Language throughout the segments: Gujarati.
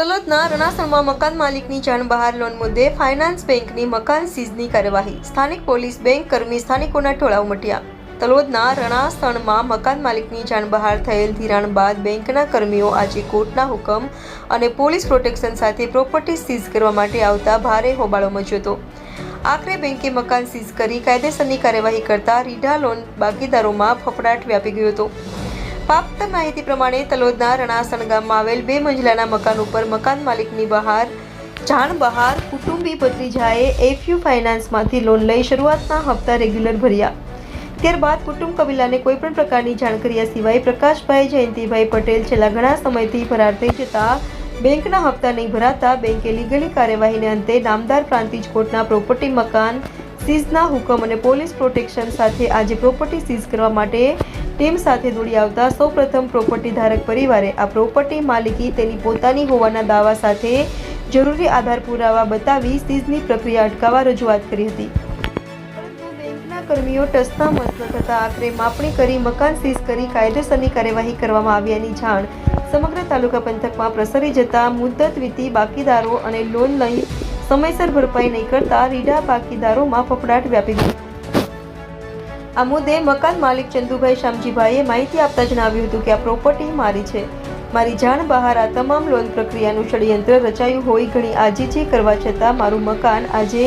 તલોદના રણાસણમાં મકાન માલિકની જાણ બહાર લોન મુદ્દે ફાઇનાન્સ બેંકની મકાન સીઝની કાર્યવાહી. સ્થાનિક પોલીસ બેંક કર્મી સ્થાનિકોના ટોળા ઉમટ્યા. તલોદના રણાસણમાં મકાન માલિકની જાણ બહાર થયેલ ધિરાણ બાદ બેંકના કર્મીઓ આજે કોર્ટના હુકમ અને પોલીસ પ્રોટેક્શન સાથે પ્રોપર્ટી સીઝ કરવા માટે આવતા ભારે હોબાળો મચ્યો હતો. આખરે બેંકે મકાન સીઝ કરી કાયદેસરની કાર્યવાહી કરતા રીઢા લોન બાકીદારોમાં ફફડાટ વ્યાપી ગયો હતો. પ્રાપ્ત માહિતી પ્રમાણે તલોદના રણાસણ ગામમાં આવેલ 2 મંજિલાના મકાન ઉપર મકાન માલિકની જાણ બહાર કુટુંબી ભત્રીજાએ એફયુ ફાઇનાન્સમાંથી લોન લઈ શરૂઆતના હપ્તા રેગ્યુલર ભર્યા. ત્યારબાદ કુટુંબ કબીલાને કોઈપણ પ્રકારની જાણ કર્યા સિવાય પ્રકાશભાઈ જયંતિભાઈ પટેલ છેલ્લા ઘણા સમયથી ફરાર થઈ જતા બેંકના હપ્તા નહીં ભરાતા બેંકે લીગલી કાર્યવાહીને અંતે નામદાર પ્રાંતિજ કોર્ટના પ્રોપર્ટી મકાન સીઝના હુકમ અને પોલીસ પ્રોટેક્શન સાથે આજે પ્રોપર્ટી સીઝ કરવા માટે ટીમ સાથે દોડી આવતા સૌપ્રથમ પ્રોપર્ટી ધારક પરિવારે આ પ્રોપર્ટી માલિકી તેની પોતાની હોવાના દાવા સાથે જરૂરી આધાર પુરાવા બતાવી સીઝની પ્રક્રિયા અટકાવવા રજૂઆત કરી હતી. પરંતુ બેંકના કર્મીઓ ટસના મસ ન થતા આખરે માપણી કરી મકાન સીઝ કરી કાયદેસરની કાર્યવાહી કરવામાં આવ્યાની જાણ સમગ્ર તાલુકા પંથકમાં પ્રસરી જતા મુદ્દત વીતી બાકીદારો અને લોન લઈ સમયસર ભરપાઈ નહીં કરતા રીઢા બાકીદારોમાં ફફડાટ વ્યાપી ગયો. આ મુદ્દે મકાન માલિક ચંદુભાઈ શામજીભાઈએ માહિતી આપતા જણાવ્યું હતું કે આ પ્રોપર્ટી મારી છે. મારી જાણ બહાર આ તમામ લોન પ્રક્રિયાનું ષડયંત્ર રચાયું હોય ઘણી આજીજી કરવા છતાં મારું મકાન આજે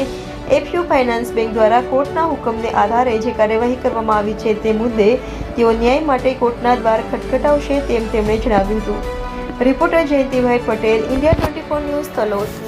એફયુ ફાઇનાન્સ બેંક દ્વારા કોર્ટના હુકમને આધારે જે કાર્યવાહી કરવામાં આવી છે તે મુદ્દે તેઓ ન્યાય માટે કોર્ટના દ્વાર ખટખટાવશે તેમ તેમણે જણાવ્યું હતું. Reporter Jayantibhai Patel, India 24 news, Talod.